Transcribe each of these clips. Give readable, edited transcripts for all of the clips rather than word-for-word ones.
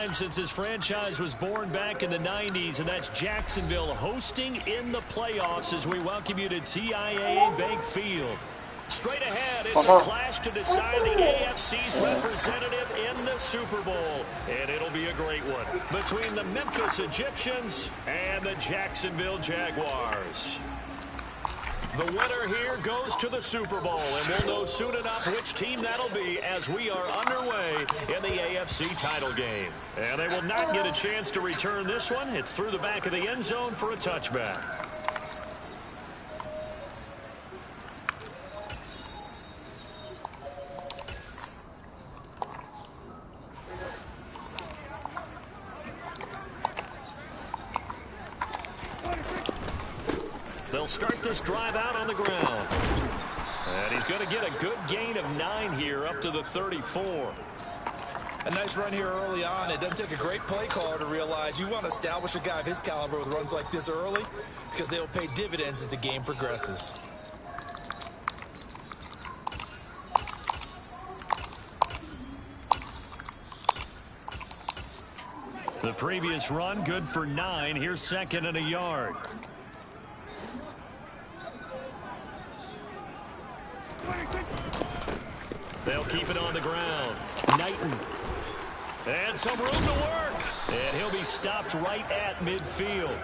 time since his franchise was born back in the 90s, and that's Jacksonville hosting in the playoffs as we welcome you to TIAA Bank Field. Straight ahead, it's a clash to decide the AFC's representative in the Super Bowl. And it'll be a great one between the Memphis Egyptians and the Jacksonville Jaguars. The winner here goes to the Super Bowl, and we'll know soon enough which team that'll be as we are underway in the AFC title game. And they will not get a chance to return this one. It's through the back of the end zone for a touchback. They'll start this drive out on the ground. And he's going to get a good gain of 9 here up to the 34. A nice run here early on. It doesn't take a great play caller to realize you want to establish a guy of his caliber with runs like this early because they'll pay dividends as the game progresses. The previous run good for 9. Here's 2nd and a yard. They'll keep it on the ground. Knighton. And some room to work. And he'll be stopped right at midfield.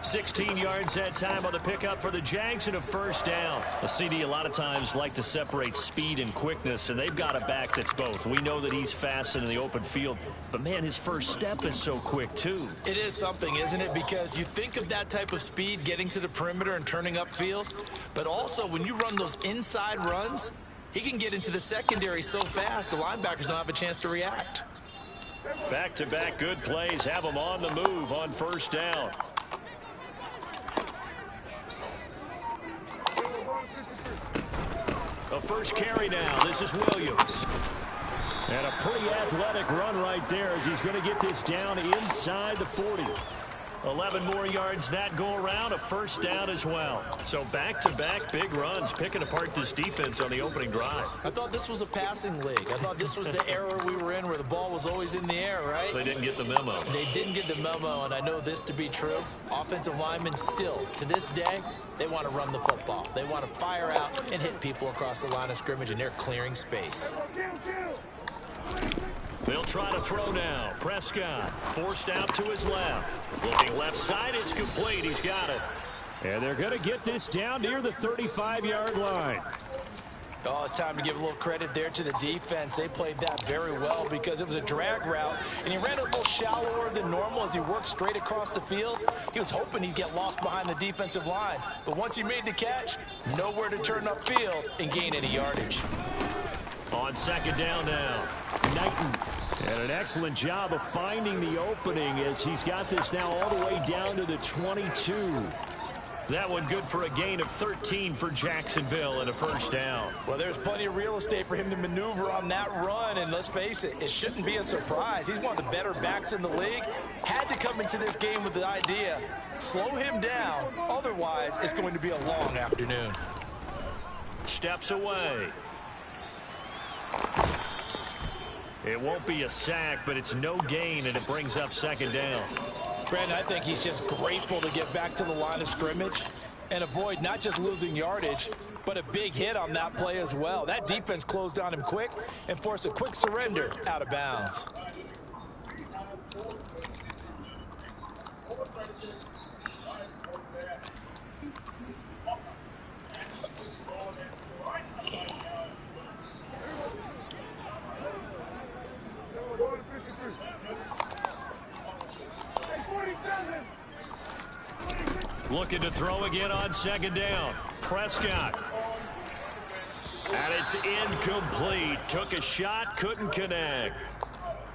16 yards that time on the pickup for the Jags and a first down. A CD a lot of times like to separate speed and quickness, and they've got a back that's both. We know that he's fast in the open field, but man, his first step is so quick too. It is something, isn't it? Because you think of that type of speed getting to the perimeter and turning upfield, but also when you run those inside runs, he can get into the secondary so fast the linebackers don't have a chance to react. Back-to-back good plays have them on the move on first down. A first carry now. This is Williams. And a pretty athletic run right there as he's going to get this down inside the 40. 11 more yards that go around, a first down as well. So back-to-back big runs, picking apart this defense on the opening drive. I thought this was a passing league. I thought this was the era we were in where the ball was always in the air, right? They didn't get the memo. They didn't get the memo, and I know this to be true. Offensive linemen still, to this day, they want to run the football. They want to fire out and hit people across the line of scrimmage, and they're clearing space. They'll try to throw now. Prescott forced out to his left. Looking left side, it's complete. He's got it. And they're going to get this down near the 35-yard line. Oh, it's time to give a little credit there to the defense. They played that very well because it was a drag route, and he ran a little shallower than normal as he worked straight across the field. He was hoping he'd get lost behind the defensive line, but once he made the catch, nowhere to turn upfield and gain any yardage. On second down now, Knighton. And an excellent job of finding the opening as he's got this now all the way down to the 22. That one good for a gain of 13 for Jacksonville and a first down. Well, there's plenty of real estate for him to maneuver on that run, and let's face it, it shouldn't be a surprise. He's one of the better backs in the league. Had to come into this game with the idea, slow him down, otherwise it's going to be a long afternoon. Steps away. It won't be a sack, but it's no gain, and it brings up second down. Brandon, I think he's just grateful to get back to the line of scrimmage and avoid not just losing yardage, but a big hit on that play as well. That defense closed on him quick and forced a quick surrender out of bounds. Looking to throw again on second down. Prescott. And it's incomplete. Took a shot, couldn't connect.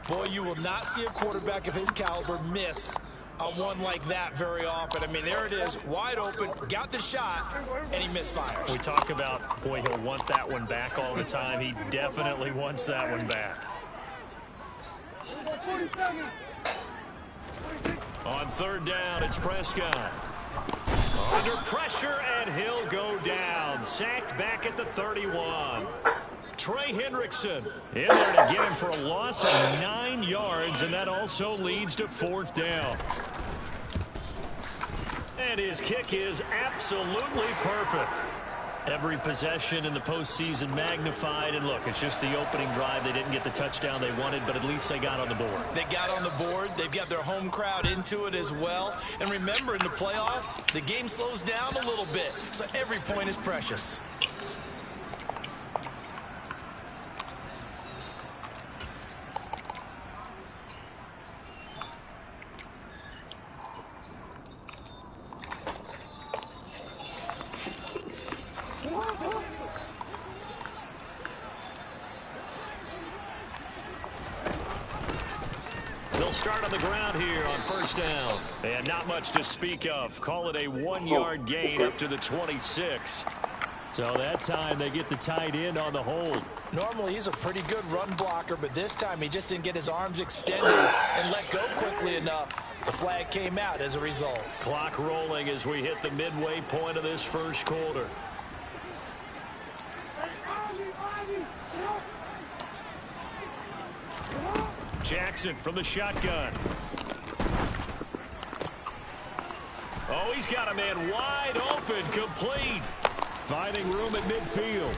Boy, you will not see a quarterback of his caliber miss on one like that very often. I mean, there it is, wide open, got the shot, and he misfires. We talk about, boy, he'll want that one back all the time. He definitely wants that one back. On third down, it's Prescott. Under pressure, and he'll go down. Sacked back at the 31. Trey Hendrickson in there to get him for a loss of 9 yards, and that also leads to 4th down. And his kick is absolutely perfect. Every possession in the postseason magnified. And look, it's just the opening drive. They didn't get the touchdown they wanted, but at least they got on the board. They got on the board. They've got their home crowd into it as well. And remember, in the playoffs, the game slows down a little bit, so every point is precious. They'll start on the ground here on 1st down. And not much to speak of. Call it a 1-yard gain up to the 26. So that time they get the tight end on the hold. Normally he's a pretty good run blocker, but this time he just didn't get his arms extended and let go quickly enough. The flag came out as a result. Clock rolling as we hit the midway point of this 1st quarter. Jackson from the shotgun. Oh, he's got a man wide open, complete. Finding room at midfield.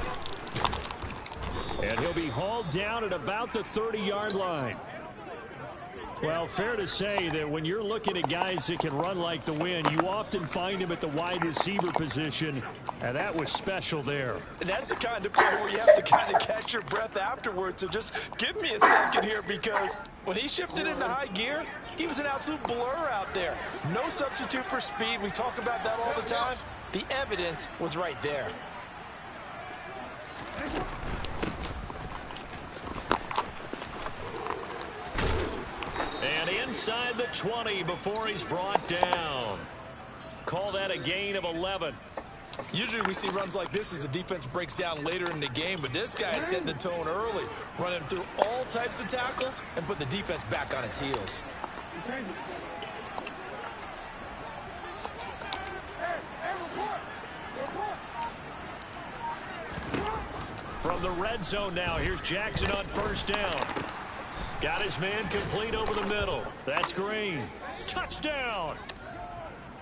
And he'll be hauled down at about the 30-yard line. Well, fair to say that when you're looking at guys that can run like the wind, you often find him at the wide receiver position, and that was special there. And that's the kind of play where you have to kind of catch your breath afterwards. So just give me a second here, because when he shifted into high gear, he was an absolute blur out there. No substitute for speed. We talk about that all the time. The evidence was right there. And inside the 20 before he's brought down. Call that a gain of 11. Usually we see runs like this as the defense breaks down later in the game, but this guy is setting the tone early, running through all types of tackles and put the defense back on its heels. From the red zone now, here's Jackson on 1st down. Got his man complete over the middle. That's Green. Touchdown!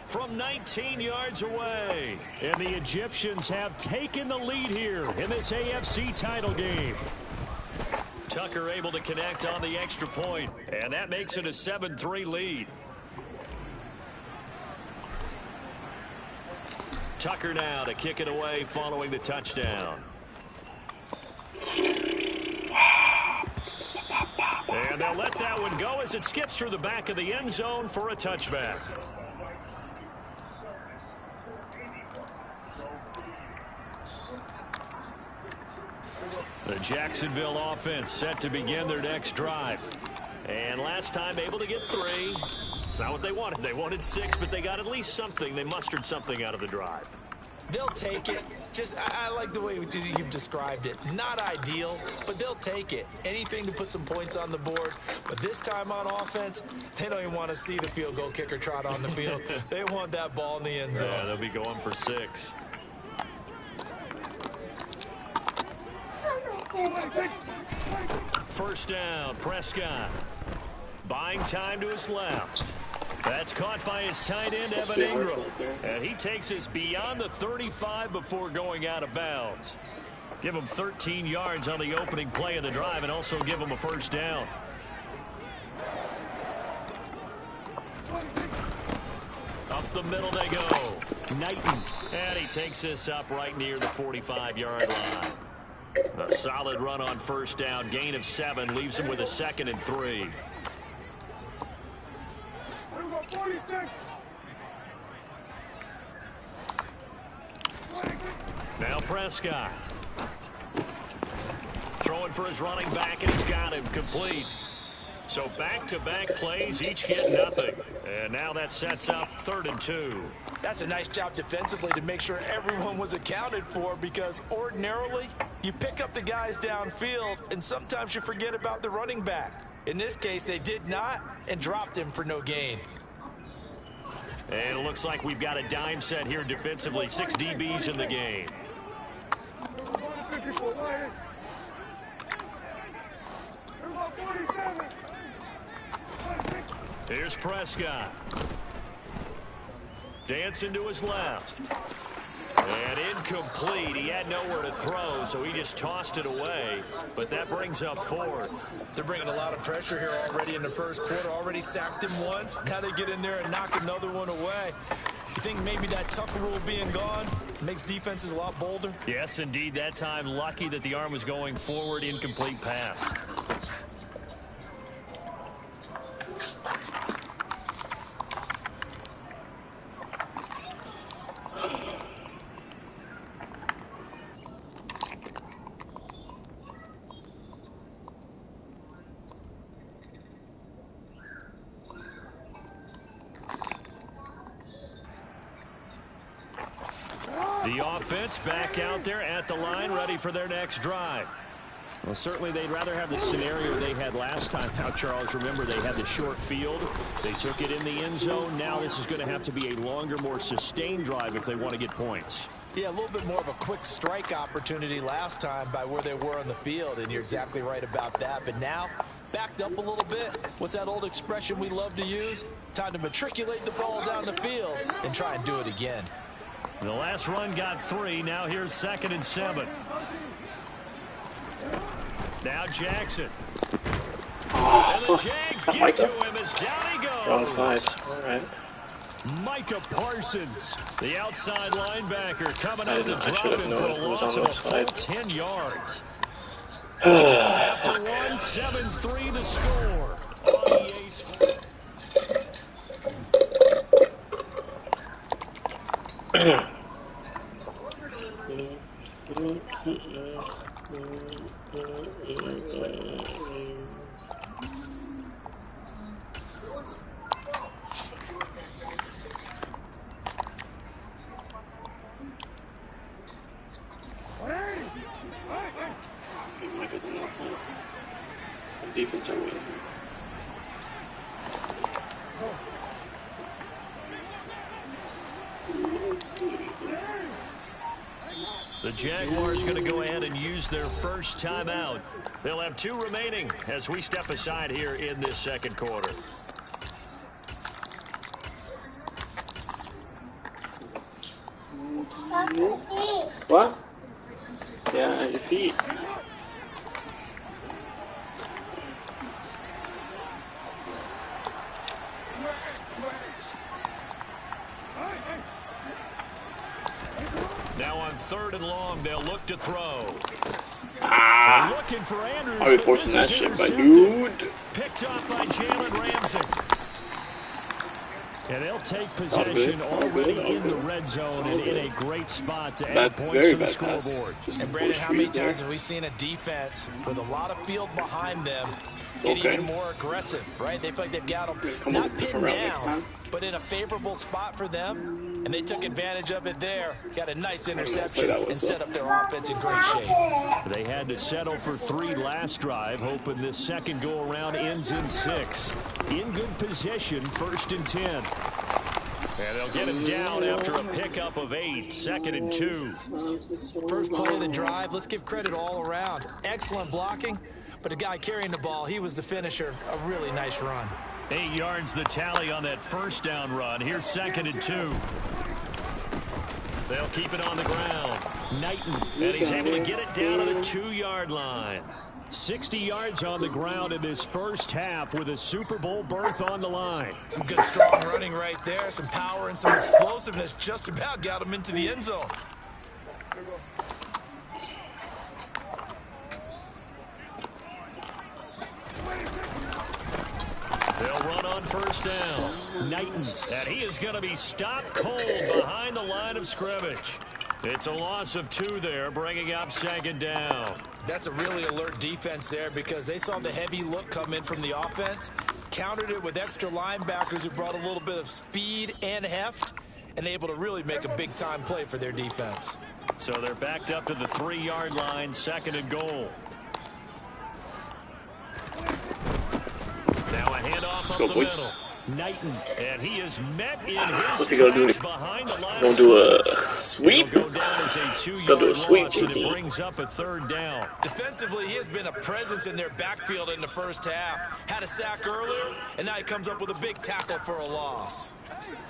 From 19 yards away. And the Egyptians have taken the lead here in this AFC title game. Tucker able to connect on the extra point, and that makes it a 7-3 lead. Tucker now to kick it away following the touchdown. And they'll let that one go as it skips through the back of the end zone for a touchback. The Jacksonville offense set to begin their next drive. And last time able to get 3. It's not what they wanted. They wanted 6, but they got at least something. They mustered something out of the drive. They'll take it. I like the way you've described it. Not ideal, but they'll take it. Anything to put some points on the board. But this time on offense, they don't even want to see the field goal kicker trot on the field. They want that ball in the end zone. Yeah, they'll be going for 6. First down, Prescott. Buying time to his left. That's caught by his tight end, Evan Ingram. And he takes us beyond the 35 before going out of bounds. Give him 13 yards on the opening play of the drive and also give him a first down. Up the middle they go. Knighton. And he takes us up right near the 45-yard line. A solid run on first down. Gain of 7 leaves him with a 2nd and 3. Now Prescott. Throwing for his running back, and he's got him complete. So back-to-back plays, each get nothing. And now that sets up 3rd and 2. That's a nice job defensively to make sure everyone was accounted for, because ordinarily you pick up the guys downfield and sometimes you forget about the running back. In this case, they did not and dropped him for no gain. And it looks like we've got a dime set here defensively. 6 DBs in the game. Here's Prescott. Dancing to his left. And incomplete. He had nowhere to throw, so he just tossed it away. But that brings up 4th. They're bringing a lot of pressure here already in the first quarter. Already sacked him once. Now they get in there and knock another one away. You think maybe that Tucker rule being gone makes defenses a lot bolder? Yes, indeed. That time, lucky that the arm was going forward. Incomplete pass. The offense back out there at the line, ready for their next drive. Well, certainly they'd rather have the scenario they had last time out, Charles. Remember, they had the short field. They took it in the end zone. Now this is going to have to be a longer, more sustained drive if they want to get points. Yeah, a little bit more of a quick strike opportunity last time by where they were on the field, and you're exactly right about that. But now, backed up a little bit. What's that old expression we love to use? Time to matriculate the ball down the field and try and do it again. The last run got 3. Now here's 2nd and 7. Now Jackson. And the Jags get to him as down he goes. Wrong side. All right. Micah Parsons, the outside linebacker, coming up to drop him for a loss of a full 10 yards. After 1, 7-3 the score. Micah's on that side. The defense are winning. The Jaguars going to go ahead and use their first timeout. They'll have 2 remaining as we step aside here in this second quarter. What? Yeah, your feet. Now on 3rd and long, they'll look to throw. Ah! Looking for Andrews, I'll be forcing that shit, but dude. Picked up by Jalen Ramsey. And they'll take possession already in the red zone and in a great spot to add points to the scoreboard. And Brandon, how many times have we seen a defense with a lot of field behind them get even more aggressive, right? They feel like they've got them not pinned down, but in a favorable spot for them. And they took advantage of it there. Got a nice interception and set up their offense in great shape. They had to settle for 3 last drive, hoping this second go-around ends in 6. In good position, 1st and 10. And they'll get him down after a pickup of 8, 2nd and 2. First play of the drive, let's give credit all around. Excellent blocking, but the guy carrying the ball, he was the finisher. A really nice run. 8 yards the tally on that first down run. Here's 2nd and 2. They'll keep it on the ground. Knighton, and he's able to get it down to the 2-yard line. 60 yards on the ground in this first half with a Super Bowl berth on the line. Some good strong running right there. Some power and some explosiveness just about got him into the end zone. They'll run on first down. Knighton, and he is going to be stopped cold behind the line of scrimmage. It's a loss of 2 there, bringing up 2nd down. That's a really alert defense there because they saw the heavy look come in from the offense, countered it with extra linebackers who brought a little bit of speed and heft, and able to really make a big-time play for their defense. So they're backed up to the 3-yard line, 2nd and goal. Now a handoff up the middle. Knighton, and he is met in What's his he gonna do? behind the line. Gonna do a sweep? Go down as a 2-yard Gonna do a sweep, loss, and it GT. brings up a 3rd down. Defensively, he has been a presence in their backfield in the first half. Had a sack earlier, and now he comes up with a big tackle for a loss.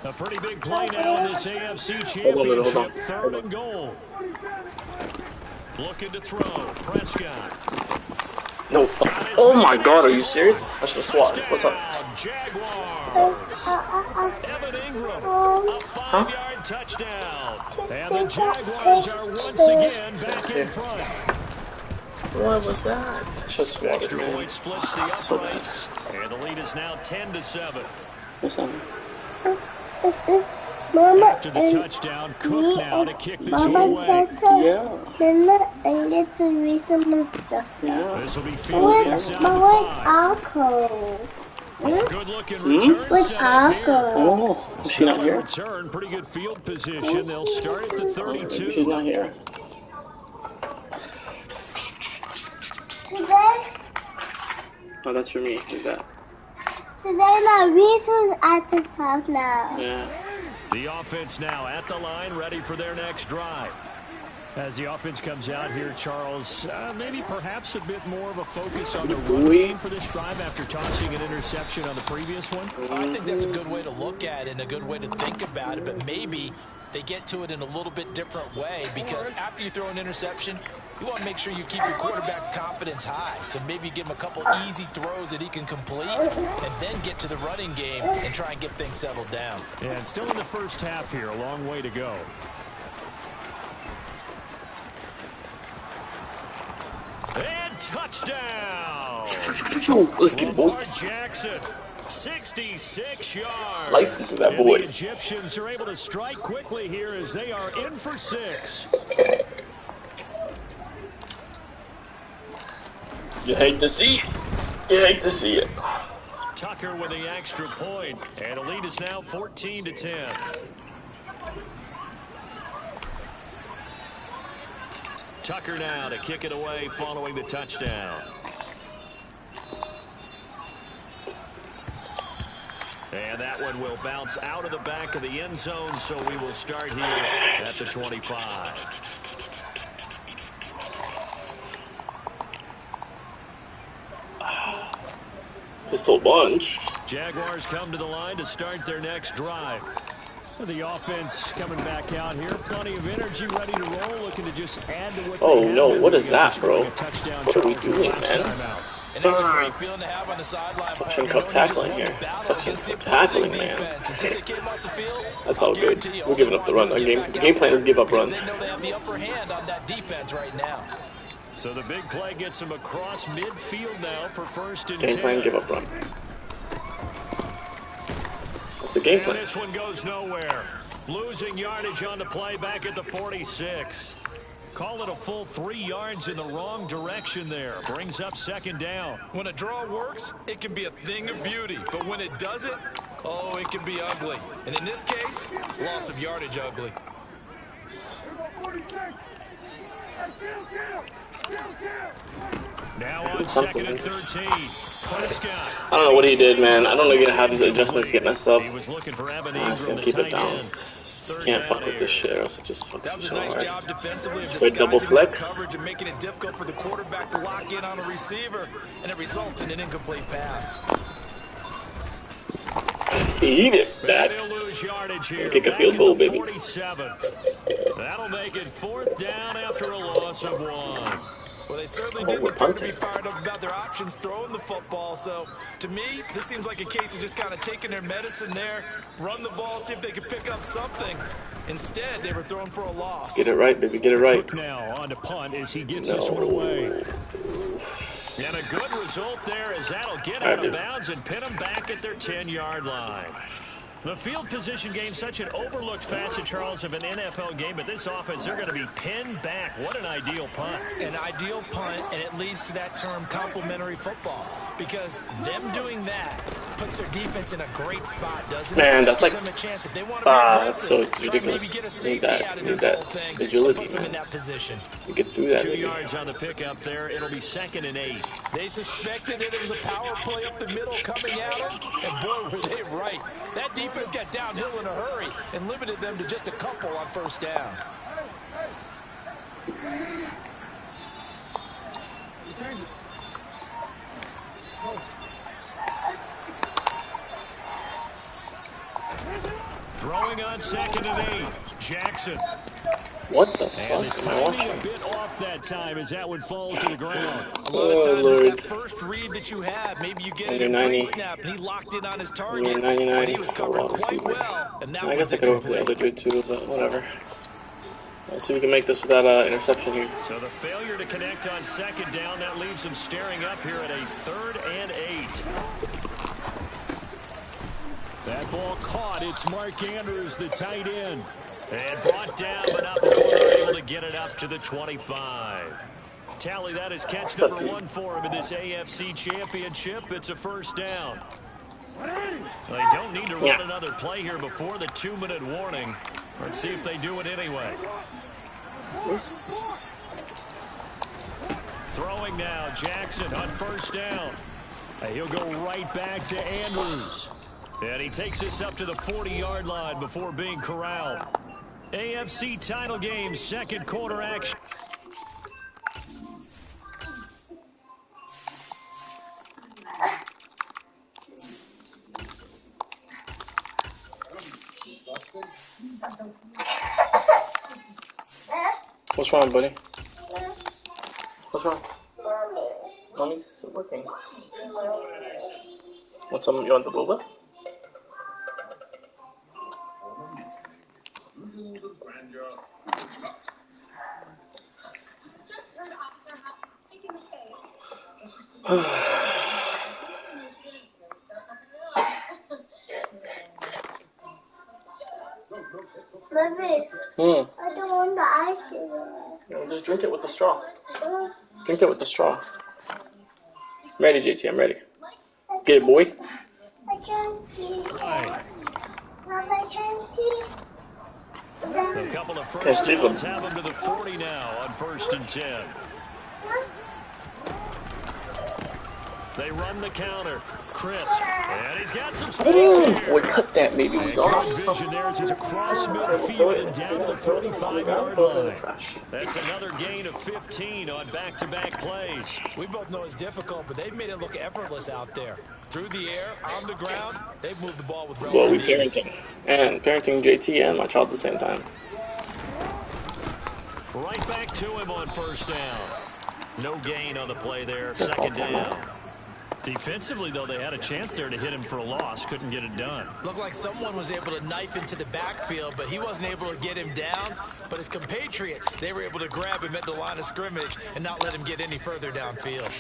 A pretty big play now in this AFC Hold on. Championship, 3rd and goal. Looking to throw, Prescott. No, fuck. Oh my god, are you serious? I should have swatted. What's up? Jaguars. Evan Ingram, a 5-yard touchdown. And the Jaguars are once again back in front. What was that? Just swatted, Extra man. point splits the uprights. And the lead is now 10-7. What's that? Is this Mama After the and touchdown, Cook now to kick this Mama away. Tata, Yeah. Mama, and get to read some stuff. Yeah. This will be fielded With inside my the with 5. Alco. Good looking return With set up here. Alco. Oh, is she not Solid here? return, pretty good field position. They'll start at the 32. She's not here. Today, Oh, that's for me. Who's that? my Reese's at this house now. Yeah. The offense now at the line, ready for their next drive. As the offense comes out here, Charles, maybe perhaps a bit more of a focus on the run game for this drive after tossing an interception on the previous one. I think that's a good way to look at it and a good way to think about it, but maybe they get to it in a little bit different way, because after you throw an interception, you want to make sure you keep your quarterback's confidence high. So maybe give him a couple easy throws that he can complete and then get to the running game and try and get things settled down. And still in the first half here, a long way to go. And touchdown! Let's get Lamar boys. Jackson, 66 yards. Slicing through that And boy. the Egyptians are able to strike quickly here as they are in for 6. You hate to see it. You hate to see it. Tucker with the extra point, and the lead is now 14-10. Tucker now to kick it away following the touchdown. And that one will bounce out of the back of the end zone, so we will start here at the 25. Pistol bunch. Jaguars come to the line to start their next drive. The offense coming back out here. Plenty of energy, ready to roll, looking to just add to what Oh, they no, have. what is that, bro? A touchdown, What are we Charles, the doing, last man? time out. And that's a great feeling to have on the sideline. Suction cup tackling here. Suction cup tackling, man. That's all good. We're giving up the run. The game plan is give up run. They know they have the upper hand on that defense right now. So the big play gets them across midfield now for 1st and 10. Game plan, give up run. That's the game And plan. this one goes nowhere. Losing yardage on the play back at the 46. Call it a full 3 yards in the wrong direction there. Brings up 2nd down. When a draw works, it can be a thing of beauty. But when it doesn't, oh, it can be ugly. And in this case, loss of yardage ugly. Now on 2nd and 13. Prescott. I don't know what he did, man. I don't know how these adjustments get messed up. He was looking for Evan I just Ingram, gotta the keep it tight end. balanced. Just can't fuck with this shit, or else it just fucks That was you a so nice hard. job defensively of Straight double disguising that flex. coverage and making it difficult for the quarterback to lock in on a receiver, and it results in an incomplete pass. Eat it, Dad. They'll lose yardage here. Kick a Back field at goal, the baby. 47. That'll make it 4th down after a loss of 1. Well, they certainly Oh, didn't we're appear to be punting. fired up about their options throwing the football. So, to me, this seems like a case of just kind of taking their medicine there, run the ball, see if they could pick up something. Instead, they were throwing for a loss. Get it right, baby. Get it right. Cook now on to punt as he gets this one away. And a good result there as that'll get out of bounds and pin them back at their 10-yard line. The field position game, such an overlooked facet, Charles, of an NFL game, but this offense, they're going to be pinned back. What an ideal punt. An ideal punt, and it leads to that term complementary football, because them doing that puts their defense in a great spot, doesn't it? Man, that's like, them a chance if they want to be that's so ridiculous. Need that agility, man. You get through that. 2 yards on the pickup there. It'll be 2nd and 8. They suspected that it was a power play up the middle coming at them, and boy, were they right. That defense got downhill in a hurry and limited them to just a couple on first down. Throwing on 2nd and 8. Jackson. What the fuck am I watching? A bit off that time as that would fall to the ground. A lot of times it's that first read that you have. Maybe you get it in pre-snap and he locked in on his target. 99. But he was covered quite well. And that I guess I could go for the other dude too, but whatever. Let's see if we can make this without interception here. So the failure to connect on 2nd down, that leaves him staring up here at a 3rd and 8. That ball caught. It's Mark Andrews, the tight end. And brought down, but not before they're able to get it up to the 25. Tally, that is catch number 1 for him in this AFC Championship. It's a first down. They don't need to run another play here before the 2-minute warning. Let's see if they do it anyway. Throwing now, Jackson on first down. He'll go right back to Andrews. And he takes us up to the 40-yard line before being corralled. AFC title game, 2nd quarter action. What's wrong, buddy? What's wrong? Mommy's working. Want some? You want the boba? Baby, I don't want the ice cream. No, just drink it with the straw. Drink it with the straw. I'm ready, JT. I'm ready. Let's get it, boy. I can't see. Mom, I can't see. A couple of first downs have him to the 40 now on 1st and 10. They run the counter. Crisp. And he's got some space here. We cut that, maybe we go. Vision there as he's across midfield and down to the 45-yard line. That's another gain of 15 on back-to-back plays. We both know it's difficult, but they've made it look effortless out there. Through the air, on the ground, they've moved the ball with relative ease. Parenting. And parenting JT and my child at the same time. Right back to him on first down. No gain on the play there. 2nd down. Defensively, though, they had a chance there to hit him for a loss. Couldn't get it done. Looked like someone was able to knife into the backfield, but he wasn't able to get him down. But his compatriots, they were able to grab him at the line of scrimmage and not let him get any further downfield.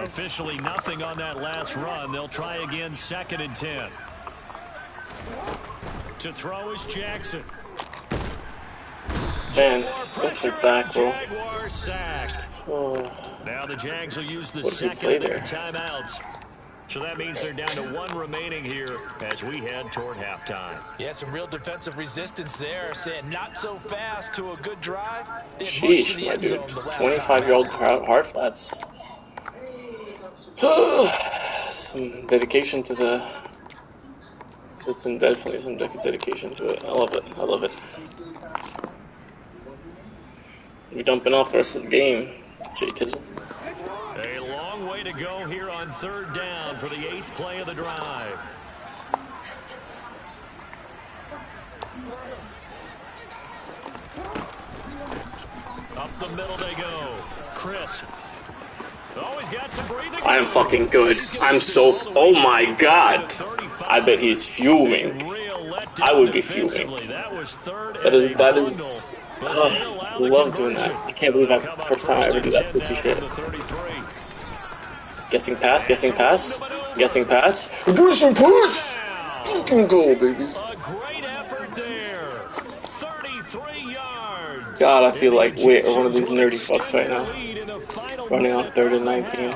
Officially nothing on that last run. They'll try again 2nd and 10. To throw is Jackson. Man, that's the sack, bro. Jaguar sack. Oh. Now the Jags will use the 2nd of their timeouts. So that means they're down to 1 remaining here as we head toward halftime. Yeah, some real defensive resistance there, saying not so fast to a good drive. Sheesh, my dude. 25-year-old hard flats. Some dedication to the... There's definitely some dedication to it. I love it. I love it. We're dumping off the rest of the game. Jay Tizzle. A long way to go here on 3rd down for the 8th play of the drive. Up the middle they go. Crisp. Oh, he's got some breathing. I am fucking good. I'm so... Oh my god. I bet he's fuming. I would be fuming. That is... Oh, I love doing that. I can't believe first time I ever do that pushy shit. Guessing pass, guessing pass, guessing pass. Guessing pass! You can go, baby. A great effort there. 33 yards. God, I feel like we're one of these nerdy fucks right now. Running on 3rd and 19.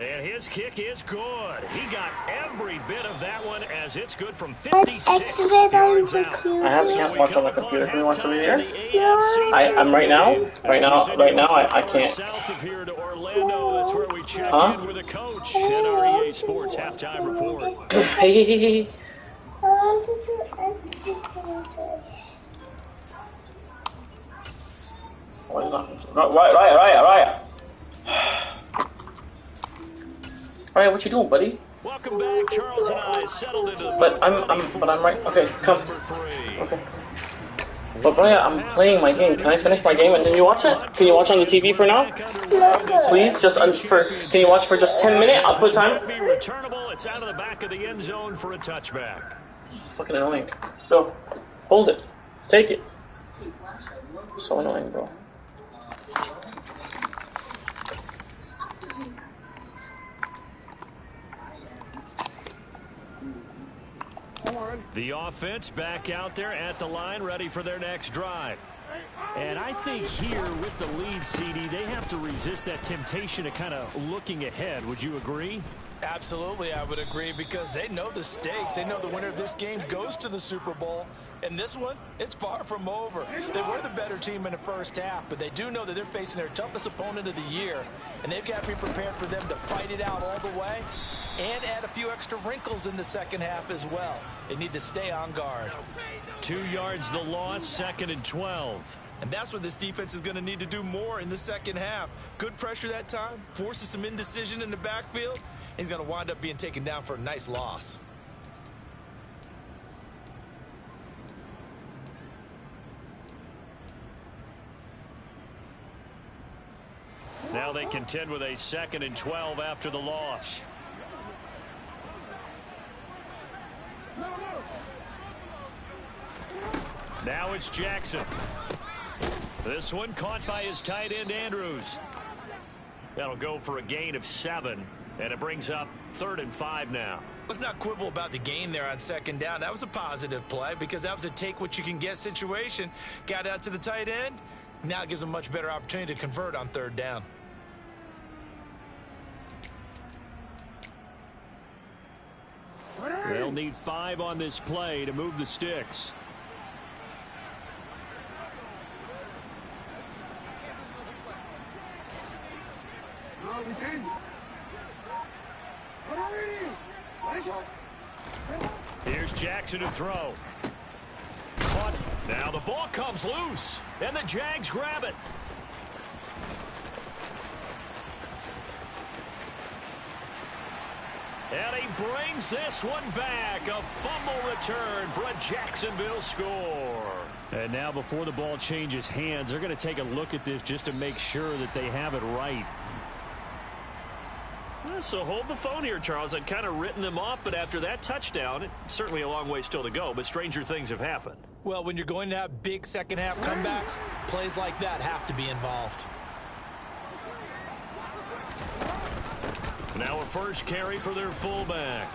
And his kick is good. He got every bit of that one as it's good from 56 yards out. I can't watch on the computer. Can you watch over here? I'm right now. I can't. South of here to Orlando. That's where we check in with the coach at our EA Sports halftime report. Hey. Right. Alright, what you doing, buddy? Welcome back, Charles and I settled into the But I'm right. Okay, come. Okay. But Brian, I'm playing my game. Can I finish my game and then you watch it? Can you watch on the TV for now? Please, can you watch for just 10 minutes? I'll put time. Returnable. It's out of the back of the end zone for a touchback. Fucking annoying. Go. Hold it. Take it. So annoying, bro. The offense back out there at the line, ready for their next drive. And I think here with the lead, CD, they have to resist that temptation of kind of looking ahead. Would you agree? Absolutely, I would agree, because they know the stakes. They know the winner of this game goes to the Super Bowl. And this one, it's far from over. They were the better team in the first half, but they do know that they're facing their toughest opponent of the year, and they've got to be prepared for them to fight it out all the way and add a few extra wrinkles in the second half as well. They need to stay on guard. 2 yards the loss, 2nd and 12. And that's what this defense is going to need to do more in the second half. Good pressure that time, forces some indecision in the backfield. He's going to wind up being taken down for a nice loss. Now they contend with a 2nd and 12 after the loss. Now it's Jackson. This one caught by his tight end, Andrews. That'll go for a gain of 7, and it brings up 3rd and 5 now. Let's not quibble about the gain there on 2nd down. That was a positive play because that was a take-what-you-can-get situation. Got out to the tight end. Now it gives them a much better opportunity to convert on 3rd down. They'll need 5 on this play to move the sticks. Here's Jackson to throw. Caught. Now the ball comes loose, and the Jags grab it. And he brings this one back. A fumble return for a Jacksonville score. And now before the ball changes hands, they're going to take a look at this just to make sure that they have it right. So hold the phone here, Charles. I'd kind of written them off, but after that touchdown, it's certainly a long way still to go, but stranger things have happened. Well, when you're going to have big second half comebacks, plays like that have to be involved. Now a first carry for their fullback.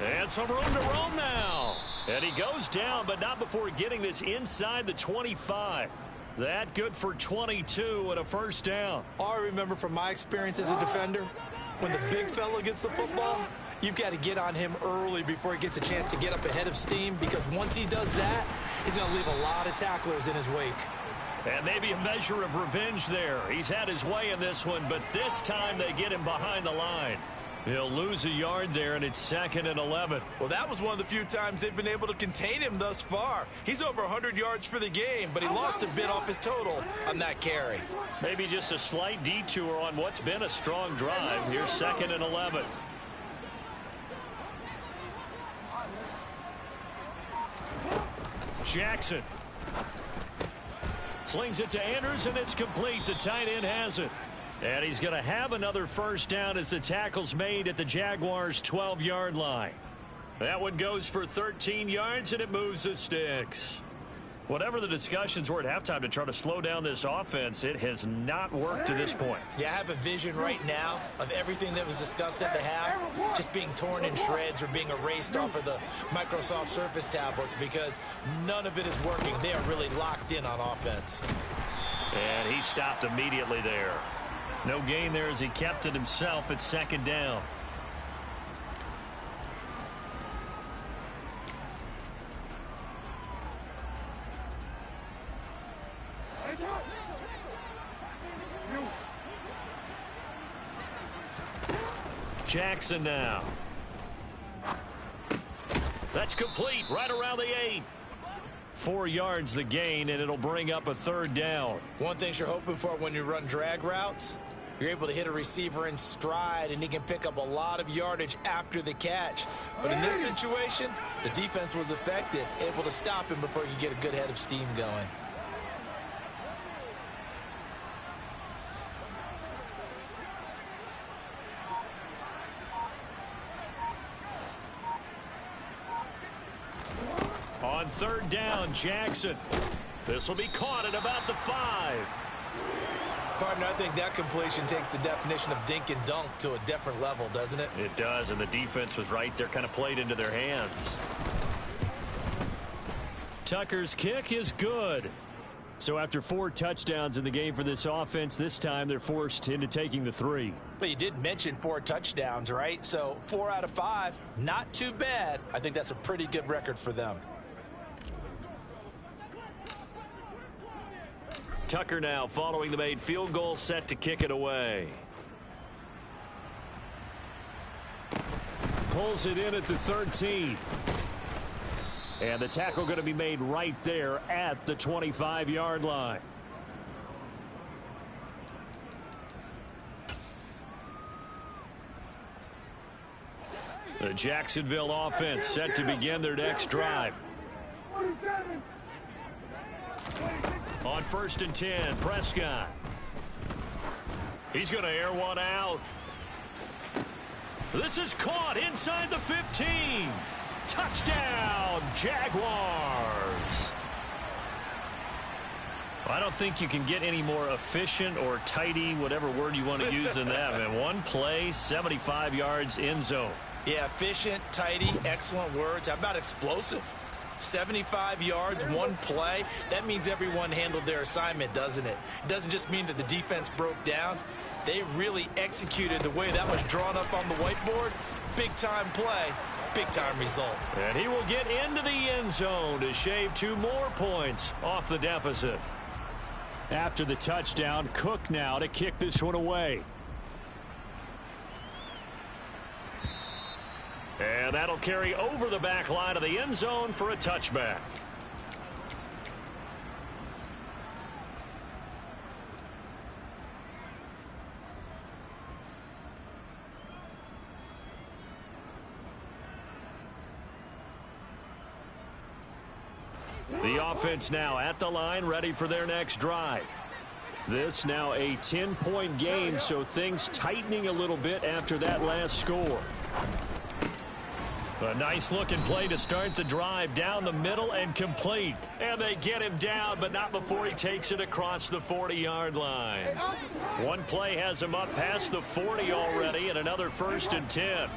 And some room to roam now. And he goes down, but not before getting this inside the 25. That good for 22 and a first down. I remember from my experience as a defender, when the big fella gets the football, you've got to get on him early before he gets a chance to get up ahead of steam, because once he does that, he's going to leave a lot of tacklers in his wake. And maybe a measure of revenge there. He's had his way in this one, but this time they get him behind the line. He'll lose a yard there, and it's 2nd and 11. Well, that was one of the few times they've been able to contain him thus far. He's over 100 yards for the game, but he lost a bit off his total on that carry. Maybe just a slight detour on what's been a strong drive. Here's 2nd and 11. Jackson slings it to Andrews, and it's complete. The tight end has it. And he's going to have another first down as the tackle's made at the Jaguars' 12-yard line. That one goes for 13 yards, and it moves the sticks. Whatever the discussions were at halftime to try to slow down this offense, it has not worked to this point. Yeah, I have a vision right now of everything that was discussed at the half just being torn in shreds or being erased off of the Microsoft Surface tablets, because none of it is working. They are really locked in on offense. And he stopped immediately there. No gain there as he kept it himself at second down. Jackson now. That's complete right around the 8. 4 yards the gain, and it'll bring up a third down. One thing you're hoping for when you run drag routes, you're able to hit a receiver in stride, and he can pick up a lot of yardage after the catch. But in this situation, the defense was effective, able to stop him before he could get a good head of steam going. On third down, Jackson. This will be caught at about the 5. Partner, I think that completion takes the definition of dink and dunk to a different level, doesn't it? It does, and the defense was right there, kind of played into their hands. Tucker's kick is good. So after 4 touchdowns in the game for this offense, this time they're forced into taking the 3. But you did mention 4 touchdowns, right? So 4 out of 5, not too bad. I think that's a pretty good record for them. Tucker now following the made field goal, set to kick it away. Pulls it in at the 13. And the tackle going to be made right there at the 25-yard line. The Jacksonville offense set to begin their next drive. On 1st and 10, Prescott. He's going to air one out. This is caught inside the 15. Touchdown, Jaguars. I don't think you can get any more efficient or tidy, whatever word you want to use in that. Man, one play, 75 yards, end zone. Yeah, efficient, tidy, excellent words. How about explosive? 75 yards, one play. That means everyone handled their assignment, doesn't it? It doesn't just mean that the defense broke down. They really executed the way that was drawn up on the whiteboard. Big-time play, big-time result. And he will get into the end zone to shave 2 more points off the deficit. After the touchdown, Cook now to kick this one away. And that'll carry over the back line of the end zone for a touchback. The offense now at the line, ready for their next drive. This now a 10-point game, so things tightening a little bit after that last score. A nice-looking play to start the drive down the middle and complete. And they get him down, but not before he takes it across the 40-yard line. One play has him up past the 40 already, and another 1st and 10.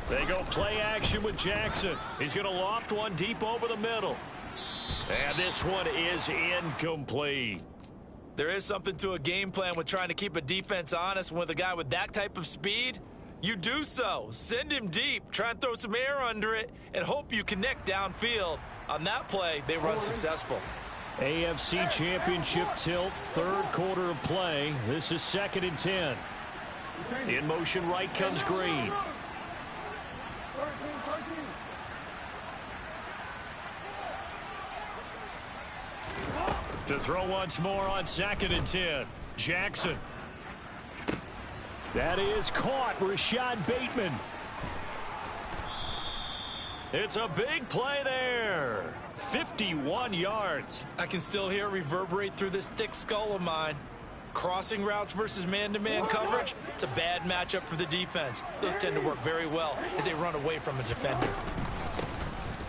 They go play action with Jackson. He's going to loft one deep over the middle. And this one is incomplete. There is something to a game plan with trying to keep a defense honest. With a guy with that type of speed, you do so. Send him deep, try and throw some air under it, and hope you connect downfield. On that play, they were unsuccessful. AFC Championship tilt, 3rd quarter of play. This is 2nd and 10. In motion right comes Green. To throw once more on 2nd and 10. Jackson. That is caught. Rashad Bateman. It's a big play there. 51 yards. I can still hear it reverberate through this thick skull of mine. Crossing routes versus man-to-man coverage, it's a bad matchup for the defense. Those tend to work very well as they run away from a defender.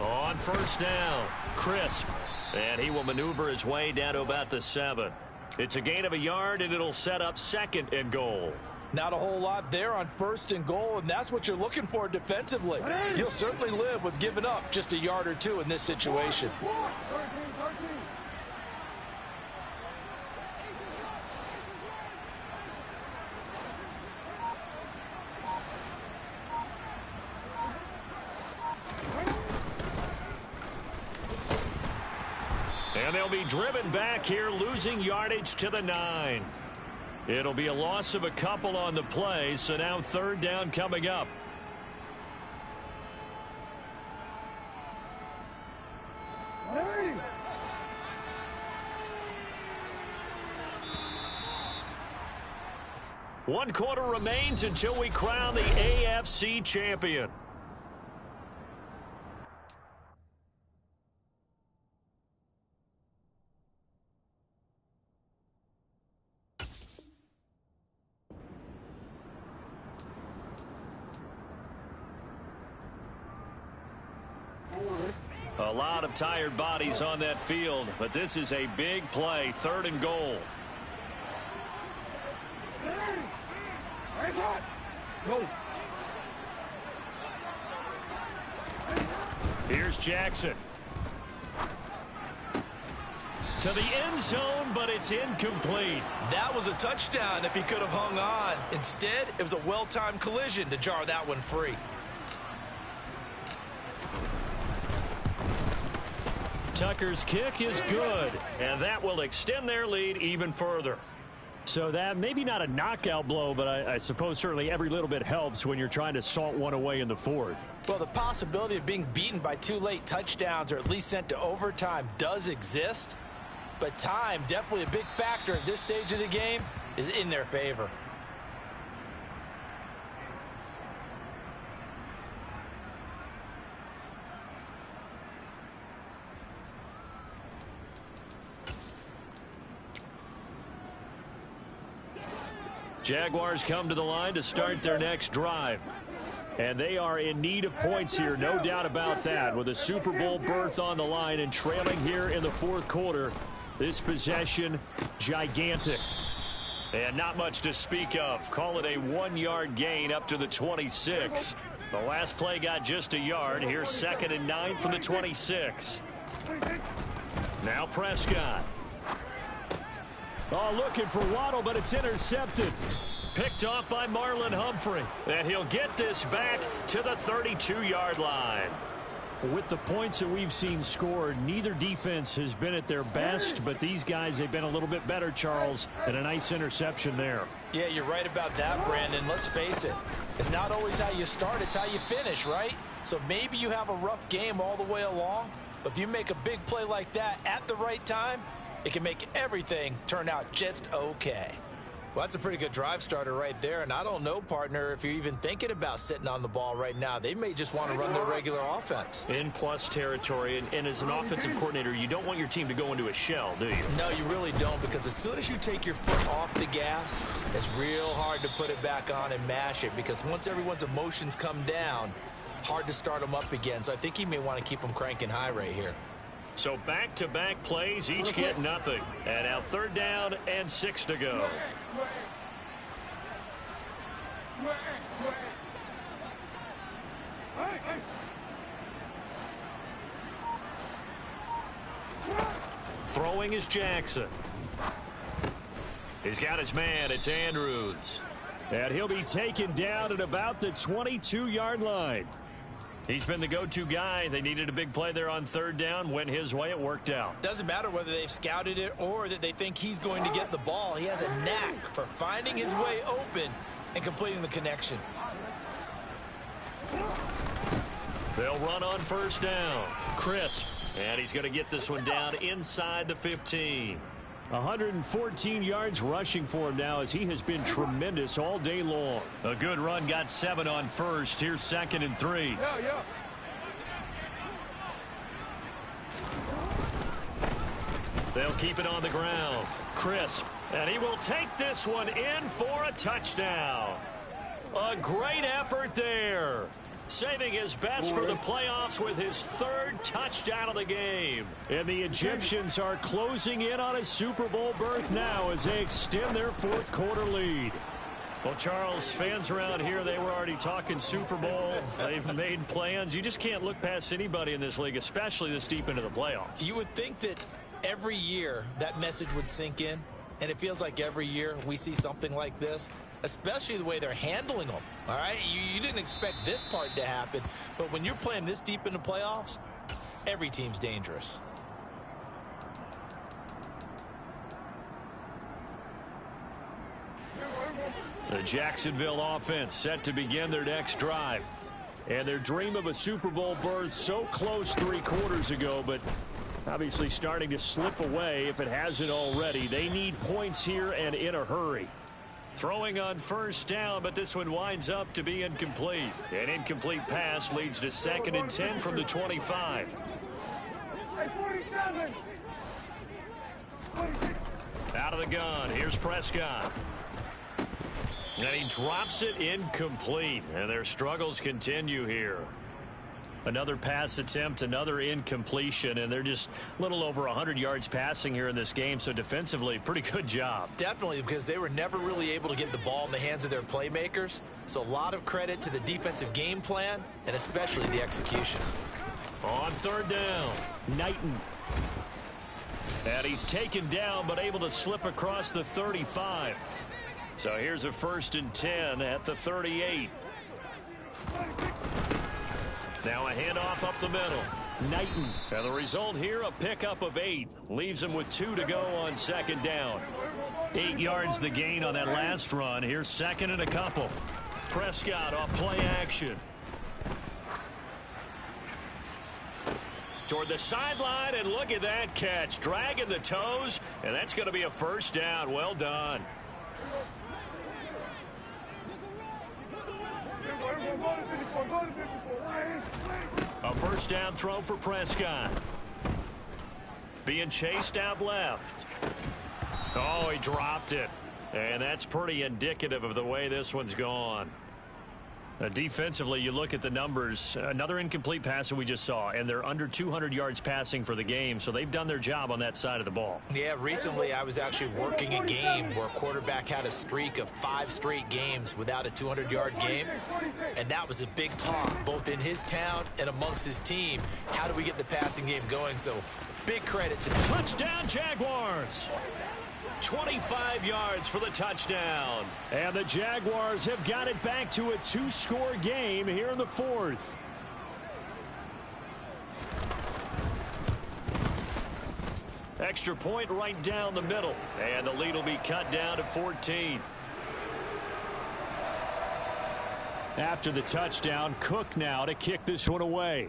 On 1st down, Crisp. And he will maneuver his way down to about the 7. It's a gain of a yard, and it'll set up 2nd and goal. Not a whole lot there on 1st and goal, and that's what you're looking for defensively. You'll certainly live with giving up just a yard or 2 in this situation. And they'll be driven back here, losing yardage to the 9. It'll be a loss of a couple on the play, so now 3rd down coming up. One quarter remains until we crown the AFC champion. A lot of tired bodies on that field, but this is a big play, 3rd and goal. Here's Jackson. To the end zone, but it's incomplete. That was a touchdown if he could have hung on. Instead, it was a well-timed collision to jar that one free. Tucker's kick is good, and that will extend their lead even further. So that maybe not a knockout blow, but I suppose certainly every little bit helps when you're trying to salt one away in the 4th. Well, the possibility of being beaten by 2 late touchdowns or at least sent to overtime does exist, but time, definitely a big factor at this stage of the game, is in their favor. Jaguars come to the line to start their next drive. And they are in need of points here, no doubt about that. With a Super Bowl berth on the line and trailing here in the 4th quarter, this possession, gigantic. And not much to speak of. Call it a 1-yard gain up to the 26. The last play got just a yard. Here's 2nd and 9 from the 26. Now Prescott. Oh, looking for Waddle, but it's intercepted. Picked off by Marlon Humphrey. And he'll get this back to the 32-yard line. With the points that we've seen scored, neither defense has been at their best, but these guys, they've been a little bit better, Charles, and a nice interception there. Yeah, you're right about that, Brandon. Let's face it. It's not always how you start, it's how you finish, right? So maybe you have a rough game all the way along, but if you make a big play like that at the right time, it can make everything turn out just okay. Well, that's a pretty good drive starter right there, and I don't know, partner, if you're even thinking about sitting on the ball right now. They may just want to run their regular offense. In plus territory, and as an offensive coordinator, you don't want your team to go into a shell, do you? No, you really don't, because as soon as you take your foot off the gas, it's real hard to put it back on and mash it, because once everyone's emotions come down, hard to start them up again. So I think he may want to keep them cranking high right here. So back-to-back plays, each get nothing. And now 3rd down and 6 to go. Throwing is Jackson. He's got his man. It's Andrews. And he'll be taken down at about the 22-yard line. He's been the go-to guy. They needed a big play there on 3rd down. Went his way. It worked out. Doesn't matter whether they've scouted it or that they think he's going to get the ball. He has a knack for finding his way open and completing the connection. They'll run on 1st down. Crisp. And he's going to get this one down inside the 15. 114 yards rushing for him now as he has been tremendous all day long. A good run, got 7 on 1st. Here's 2nd and 3. They'll keep it on the ground. Crisp. And he will take this one in for a touchdown. A great effort there. Saving his best for the playoffs with his 3rd touchdown of the game. And the Egyptians are closing in on a Super Bowl berth now as they extend their 4th quarter lead. Well, Charles, fans around here, they were already talking Super Bowl. They've made plans. You just can't look past anybody in this league, especially this deep into the playoffs. You would think that every year that message would sink in, and it feels like every year we see something like this. Especially the way they're handling them, all right? You didn't expect this part to happen, but when you're playing this deep in the playoffs, every team's dangerous. The Jacksonville offense set to begin their next drive. And their dream of a Super Bowl berth so close 3 quarters ago, but obviously starting to slip away if it hasn't already. They need points here and in a hurry. Throwing on first down, but this one winds up to be incomplete. An incomplete pass leads to 2nd and 10 from the 25. Out of the gun, here's Prescott. And he drops it incomplete, and their struggles continue here. Another pass attempt, another incompletion, and they're just a little over 100 yards passing here in this game, so defensively, pretty good job. Definitely, because they were never really able to get the ball in the hands of their playmakers, so a lot of credit to the defensive game plan, and especially the execution. On 3rd down, Knighton. And he's taken down, but able to slip across the 35. So here's a 1st and 10 at the 38. Now a handoff up the middle. Knighton. And the result here, a pickup of 8. Leaves him with 2 to go on 2nd down. 8 yards the gain on that last run. Here's 2nd and a couple. Prescott off play action. Toward the sideline, and look at that catch. Dragging the toes, and that's going to be a 1st down. Well done. A 1st down throw for Prescott. Being chased out left. Oh, he dropped it. And that's pretty indicative of the way this one's gone. Defensively, you look at the numbers. Another incomplete pass that we just saw, and they're under 200 yards passing for the game, so they've done their job on that side of the ball. Yeah, recently I was actually working a game where a quarterback had a streak of 5 straight games without a 200-yard game, and that was a big talk, both in his town and amongst his team. How do we get the passing game going? So big credit to them. Touchdown, Jaguars! 25 yards for the touchdown. And the Jaguars have got it back to a 2-score game here in the 4th. Extra point right down the middle. And the lead will be cut down to 14. After the touchdown, Cook now to kick this one away.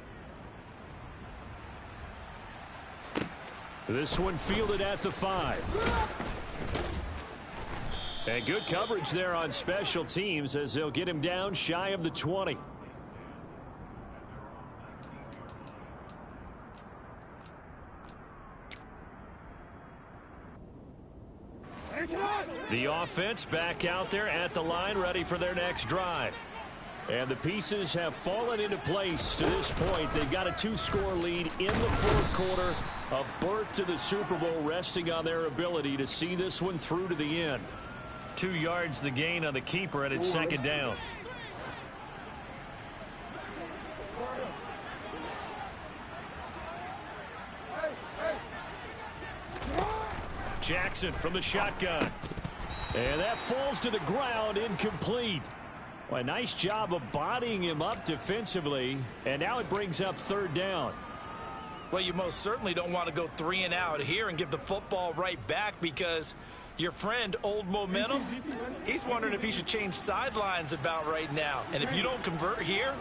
This one fielded at the 5. And good coverage there on special teams as they'll get him down shy of the 20. The offense back out there at the line, ready for their next drive. And the pieces have fallen into place to this point. They've got a 2-score lead in the 4th quarter. A berth to the Super Bowl resting on their ability to see this one through to the end. 2 yards the gain on the keeper, and it's 2nd down. Jackson from the shotgun. And that falls to the ground, incomplete. Well, a nice job of bodying him up defensively, and now it brings up 3rd down. Well, you most certainly don't want to go 3 and out here and give the football right back, because your friend, Old Momentum, he's wondering if he should change sidelines about right now. And if you don't convert here,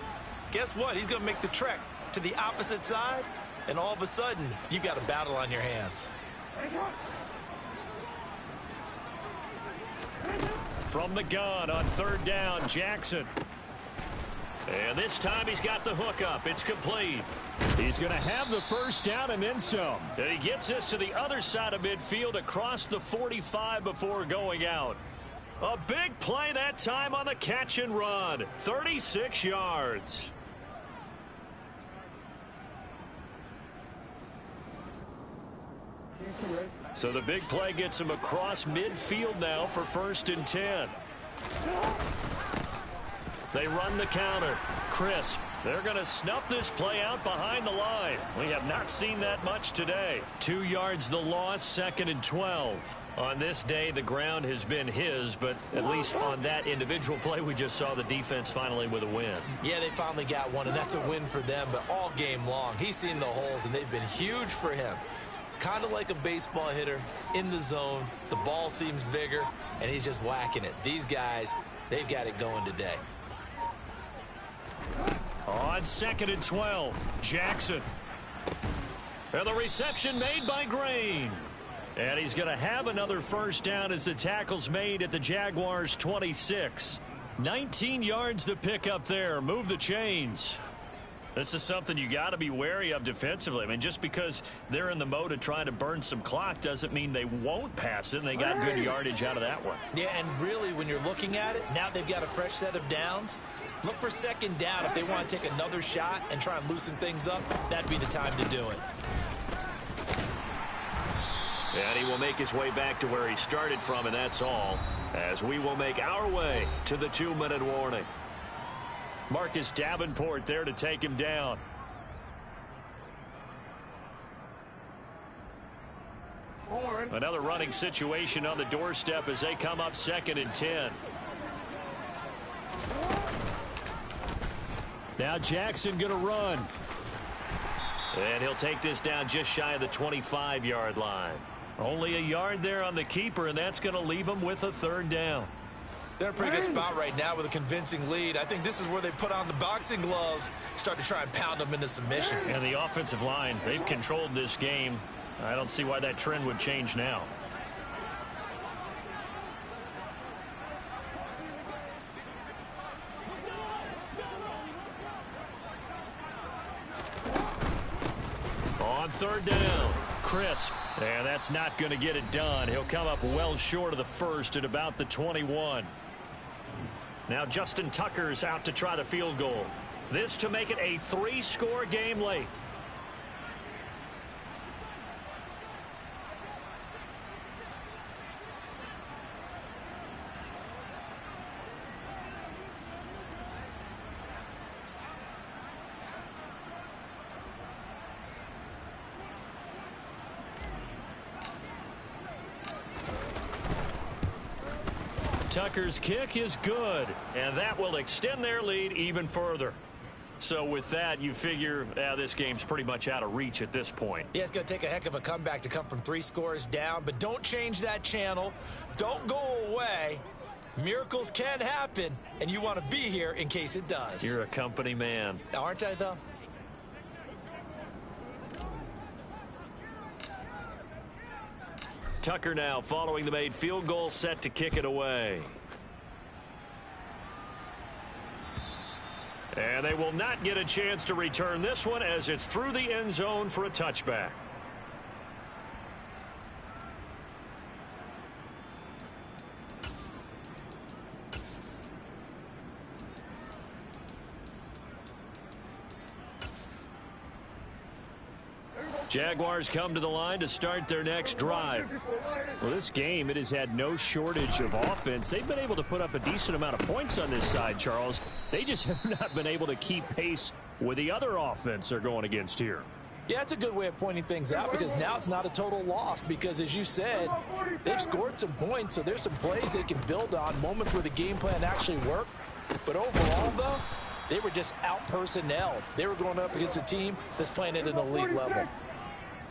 guess what? He's going to make the trek to the opposite side, and all of a sudden, you've got a battle on your hands. From the gun on 3rd down, Jackson. And this time he's got the hook up. It's complete. He's going to have the 1st down and then some. And he gets this to the other side of midfield across the 45 before going out. A big play that time on the catch and run. 36 yards. So the big play gets him across midfield now for 1st and 10. They run the counter. Crisp. They're going to snuff this play out behind the line. We have not seen that much today. 2 yards the loss, 2nd and 12. On this day, the ground has been his, but at least on that individual play, we just saw the defense finally with a win. Yeah, they finally got one, and that's a win for them, but all game long, he's seen the holes, and they've been huge for him. Kind of like a baseball hitter in the zone. The ball seems bigger, and he's just whacking it. These guys they've got it going today. On 2nd and 12, Jackson. And the reception made by Green. And he's going to have another first down as the tackle's made at the Jaguars' 26. 19 yards to pick up there. Move the chains. This is something you got to be wary of defensively. I mean, just because they're in the mode of trying to burn some clock doesn't mean they won't pass it, and they got good yardage out of that one. Yeah, and really, when you're looking at it, now they've got a fresh set of downs. Look for 2nd down. If they want to take another shot and try and loosen things up, that'd be the time to do it. And he will make his way back to where he started from, and that's all, as we will make our way to the 2-minute warning. Marcus Davenport there to take him down. Another running situation on the doorstep as they come up 2nd and 10. Now Jackson going to run. And he'll take this down just shy of the 25-yard line. Only a yard there on the keeper, and that's going to leave him with a 3rd down. They're in a pretty good spot right now with a convincing lead. I think this is where they put on the boxing gloves, start to try and pound them into submission. And the offensive line, they've controlled this game. I don't see why that trend would change now. On 3rd down, crisp. And that's not going to get it done. He'll come up well short of the first at about the 21. Now Justin Tucker's out to try the field goal. This to make it a 3-score game late. Tucker's kick is good, and that will extend their lead even further. So with that, you figure this game's pretty much out of reach at this point. Yeah, it's going to take a heck of a comeback to come from 3 scores down, but don't change that channel. Don't go away. Miracles can happen, and you want to be here in case it does. You're a company man. Aren't I, though? Tucker now following the made field goal, set to kick it away. And they will not get a chance to return this one as it's through the end zone for a touchback. Jaguars come to the line to start their next drive. Well, this game, it has had no shortage of offense. They've been able to put up a decent amount of points on this side, Charles. They just have not been able to keep pace with the other offense they're going against here. Yeah, that's a good way of pointing things out because now it's not a total loss because, as you said, they've scored some points, so there's some plays they can build on, moments where the game plan actually worked. But overall, though, they were just out-personnelled. They were going up against a team that's playing at an elite level.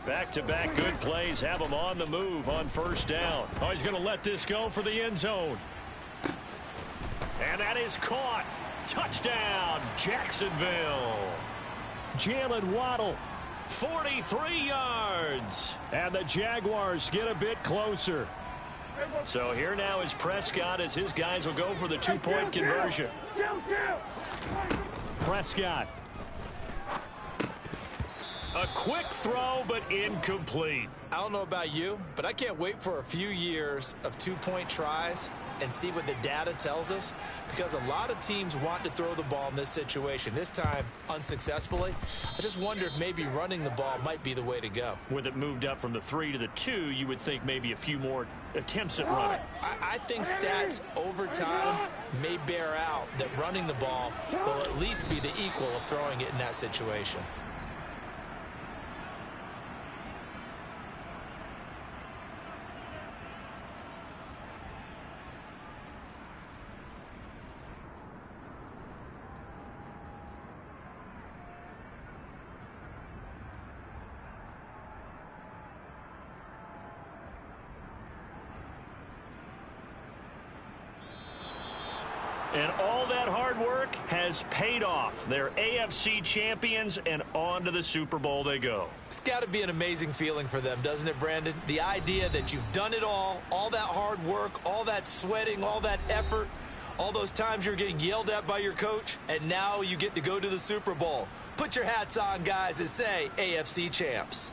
Back-to-back good plays have him on the move on first down. Oh, he's going to let this go for the end zone. And that is caught. Touchdown, Jacksonville. Jalen Waddle, 43 yards. And the Jaguars get a bit closer. So here now is Prescott as his guys will go for the two-point conversion. Prescott. A quick throw, but incomplete. I don't know about you, but I can't wait for a few years of two-point tries and see what the data tells us, because a lot of teams want to throw the ball in this situation. This time, unsuccessfully. I just wonder if maybe running the ball might be the way to go. With it moved up from the 3 to the 2, you would think maybe a few more attempts at running. I think stats over time may bear out that running the ball will at least be the equal of throwing it in that situation. And all that hard work has paid off. They're AFC champions, and on to the Super Bowl they go. It's got to be an amazing feeling for them, doesn't it, Brandon? The idea that you've done it all that hard work, all that sweating, all that effort, all those times you're getting yelled at by your coach, and now you get to go to the Super Bowl. Put your hats on, guys, and say AFC champs.